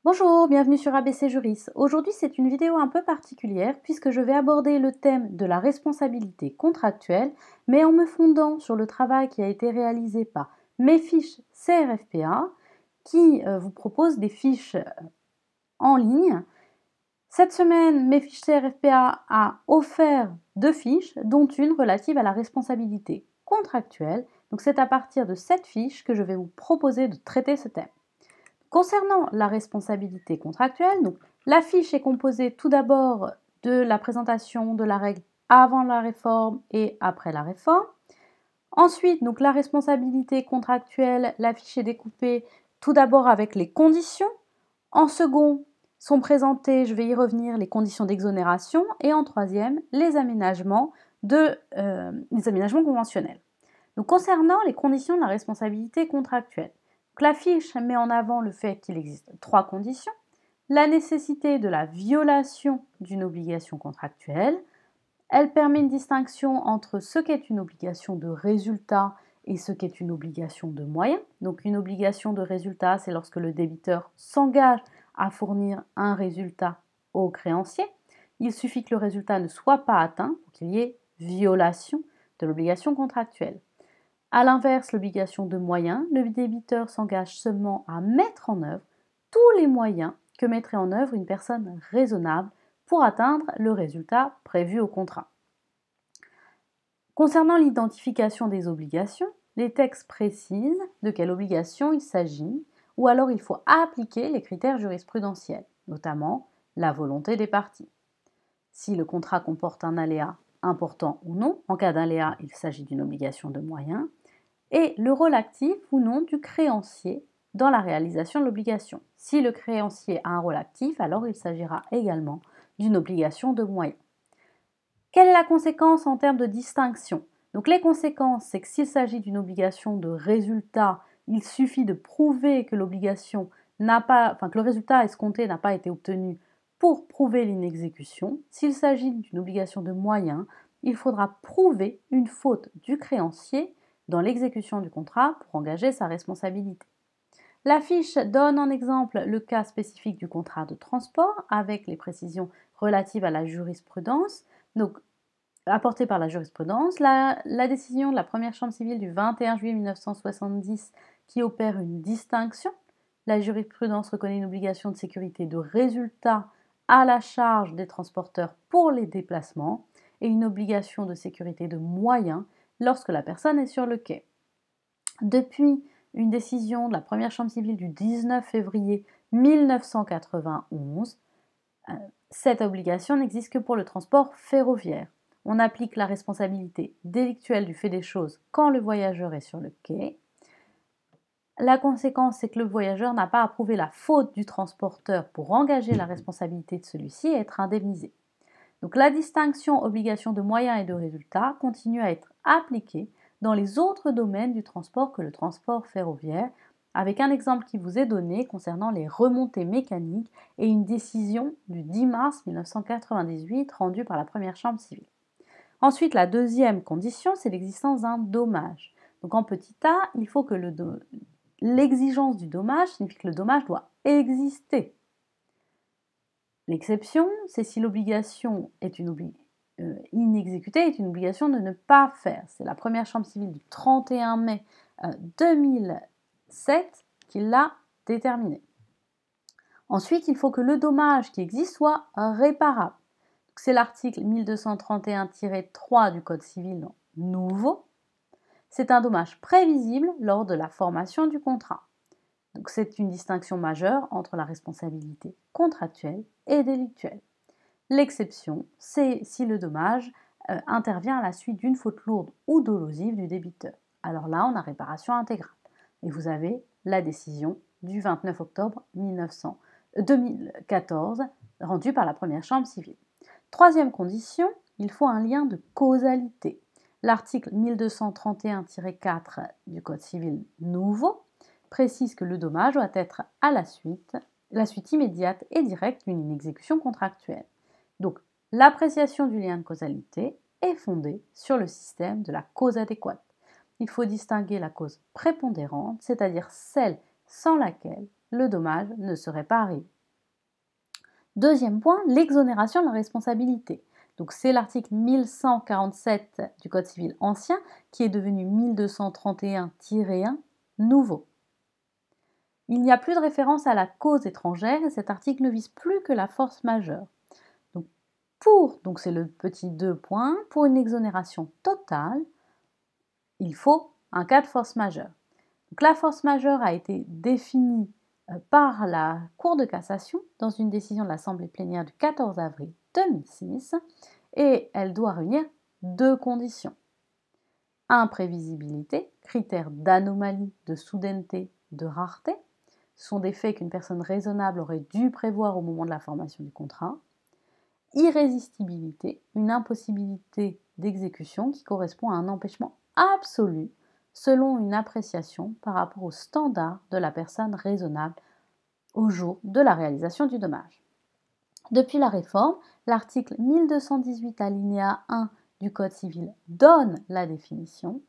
Bonjour, bienvenue sur ABC Juris. Aujourd'hui, c'est une vidéo un peu particulière puisque je vais aborder le thème de la responsabilité contractuelle, mais en me fondant sur le travail qui a été réalisé par Mes fiches CRFPA, qui vous propose des fiches en ligne. Cette semaine, Mes fiches CRFPA a offert 2 fiches, dont une relative à la responsabilité contractuelle. Donc c'est à partir de cette fiche que je vais vous proposer de traiter ce thème. Concernant la responsabilité contractuelle, donc, la fiche est composée tout d'abord de la présentation de la règle avant la réforme et après la réforme. Ensuite, donc, la responsabilité contractuelle, la fiche est découpée tout d'abord avec les conditions. En second, sont présentées, je vais y revenir, les conditions d'exonération. Et en troisième, les aménagements conventionnels. Donc, concernant les conditions de la responsabilité contractuelle, la fiche met en avant le fait qu'il existe 3 conditions: la nécessité de la violation d'une obligation contractuelle. Elle permet une distinction entre ce qu'est une obligation de résultat et ce qu'est une obligation de moyens. Donc une obligation de résultat, c'est lorsque le débiteur s'engage à fournir un résultat au créancier. Il suffit que le résultat ne soit pas atteint pour qu'il y ait violation de l'obligation contractuelle. A l'inverse, l'obligation de moyens, le débiteur s'engage seulement à mettre en œuvre tous les moyens que mettrait en œuvre une personne raisonnable pour atteindre le résultat prévu au contrat. Concernant l'identification des obligations, les textes précisent de quelle obligation il s'agit, ou alors il faut appliquer les critères jurisprudentiels, notamment la volonté des parties. Si le contrat comporte un aléa important ou non, en cas d'aléa, il s'agit d'une obligation de moyens, et le rôle actif ou non du créancier dans la réalisation de l'obligation. Si le créancier a un rôle actif, alors il s'agira également d'une obligation de moyens. Quelle est la conséquence en termes de distinction? Donc les conséquences, c'est que s'il s'agit d'une obligation de résultat, il suffit de prouver que l'obligation que le résultat escompté n'a pas été obtenu pour prouver l'inexécution. S'il s'agit d'une obligation de moyens, il faudra prouver une faute du créancier dans l'exécution du contrat pour engager sa responsabilité. La fiche donne en exemple le cas spécifique du contrat de transport avec les précisions relatives à la jurisprudence. Donc, apportée par la jurisprudence, la décision de la première chambre civile du 21 juillet 1970 qui opère une distinction. La jurisprudence reconnaît une obligation de sécurité de résultat à la charge des transporteurs pour les déplacements et une obligation de sécurité de moyens lorsque la personne est sur le quai. Depuis une décision de la première chambre civile du 19 février 1991, cette obligation n'existe que pour le transport ferroviaire. On applique la responsabilité délictuelle du fait des choses quand le voyageur est sur le quai. La conséquence, c'est que le voyageur n'a pas à prouver la faute du transporteur pour engager la responsabilité de celui-ci et être indemnisé. Donc la distinction obligation de moyens et de résultats continue à être appliquée dans les autres domaines du transport que le transport ferroviaire, avec un exemple qui vous est donné concernant les remontées mécaniques et une décision du 10 mars 1998 rendue par la première chambre civile. Ensuite, la deuxième condition, c'est l'existence d'un dommage. Donc en petit a, il faut que l'exigence du dommage signifie que le dommage doit exister. L'exception, c'est si l'obligation est inexécutée, est une obligation de ne pas faire. C'est la première chambre civile du 31 mai 2007 qui l'a déterminé. Ensuite, il faut que le dommage qui existe soit réparable. C'est l'article 1231-3 du Code civil nouveau. C'est un dommage prévisible lors de la formation du contrat. Donc c'est une distinction majeure entre la responsabilité contractuelle et délictuelle. L'exception, c'est si le dommage intervient à la suite d'une faute lourde ou dolosive du débiteur. Alors là, on a réparation intégrale. Et vous avez la décision du 29 octobre 2014 rendue par la première chambre civile. Troisième condition, il faut un lien de causalité. L'article 1231-4 du Code civil nouveau précise que le dommage doit être à la suite immédiate et directe d'une exécution contractuelle. Donc, l'appréciation du lien de causalité est fondée sur le système de la cause adéquate. Il faut distinguer la cause prépondérante, c'est-à-dire celle sans laquelle le dommage ne serait pas arrivé. Deuxième point, l'exonération de la responsabilité. Donc c'est l'article 1147 du Code civil ancien qui est devenu 1231-1 nouveau. Il n'y a plus de référence à la cause étrangère et cet article ne vise plus que la force majeure. Donc c'est le petit 2 points, pour une exonération totale, il faut un cas de force majeure. Donc la force majeure a été définie par la Cour de cassation dans une décision de l'Assemblée plénière du 14 avril 2006 et elle doit réunir deux conditions. Imprévisibilité, critère d'anomalie, de soudaineté, de rareté. Ce sont des faits qu'une personne raisonnable aurait dû prévoir au moment de la formation du contrat. Irrésistibilité, une impossibilité d'exécution qui correspond à un empêchement absolu selon une appréciation par rapport au standard de la personne raisonnable au jour de la réalisation du dommage. Depuis la réforme, l'article 1218 alinéa 1 du Code civil donne la définition.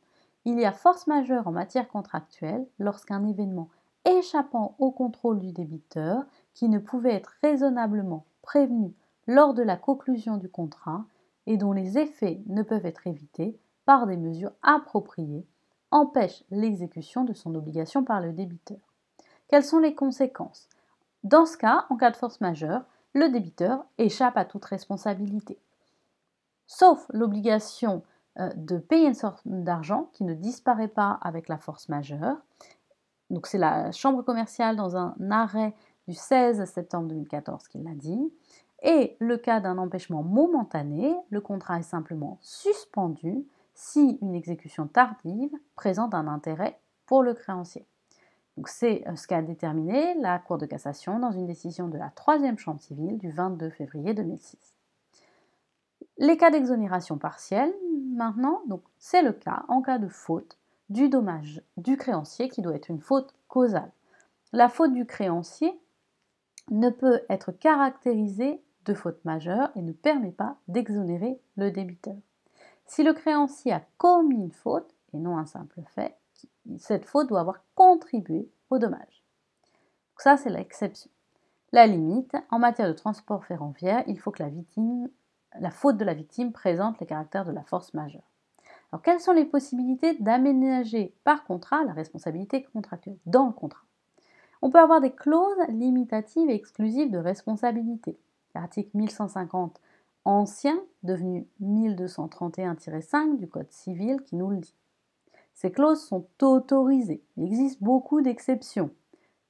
Il y a force majeure en matière contractuelle lorsqu'un événement échappant au contrôle du débiteur qui ne pouvait être raisonnablement prévenu lors de la conclusion du contrat et dont les effets ne peuvent être évités par des mesures appropriées empêche l'exécution de son obligation par le débiteur. Quelles sont les conséquences? Dans ce cas, en cas de force majeure, le débiteur échappe à toute responsabilité, sauf l'obligation de payer une somme d'argent qui ne disparaît pas avec la force majeure. Donc c'est la Chambre commerciale dans un arrêt du 16 septembre 2014 qui l'a dit. Et le cas d'un empêchement momentané, le contrat est simplement suspendu si une exécution tardive présente un intérêt pour le créancier. Donc c'est ce qu'a déterminé la Cour de cassation dans une décision de la 3e chambre civile du 22 février 2006. Les cas d'exonération partielle, maintenant, donc c'est le cas en cas de faute du dommage du créancier qui doit être une faute causale. La faute du créancier ne peut être caractérisée de faute majeure et ne permet pas d'exonérer le débiteur. Si le créancier a commis une faute et non un simple fait, cette faute doit avoir contribué au dommage. Donc ça, c'est l'exception. La limite, en matière de transport ferroviaire, il faut que la faute de la victime présente les caractères de la force majeure. Alors, quelles sont les possibilités d'aménager par contrat la responsabilité contractuelle dans le contrat? On peut avoir des clauses limitatives et exclusives de responsabilité. L'article 1150 ancien, devenu 1231-5 du Code civil qui nous le dit. Ces clauses sont autorisées. Il existe beaucoup d'exceptions.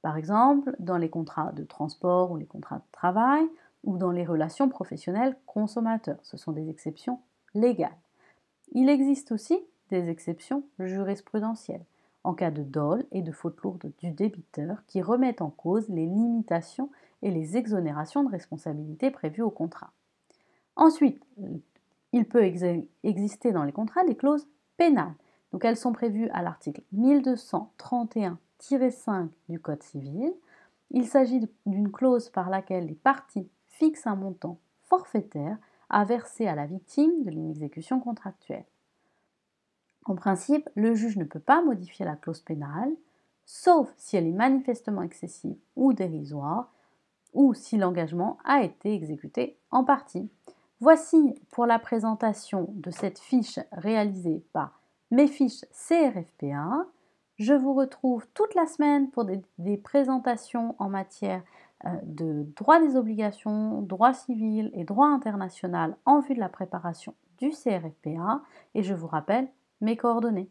Par exemple, dans les contrats de transport ou les contrats de travail ou dans les relations professionnelles consommateurs. Ce sont des exceptions légales. Il existe aussi des exceptions jurisprudentielles en cas de dol et de faute lourde du débiteur qui remettent en cause les limitations et les exonérations de responsabilité prévues au contrat. Ensuite, il peut exister dans les contrats des clauses pénales. Donc elles sont prévues à l'article 1231-5 du Code civil. Il s'agit d'une clause par laquelle les parties fixent un montant forfaitaire à verser à la victime de l'inexécution contractuelle. En principe, le juge ne peut pas modifier la clause pénale, sauf si elle est manifestement excessive ou dérisoire, ou si l'engagement a été exécuté en partie. Voici pour la présentation de cette fiche réalisée par Mes fiches CRFPA. Je vous retrouve toute la semaine pour des présentations en matière de droit des obligations, droit civil et droit international en vue de la préparation du CRFPA. Et je vous rappelle mes coordonnées.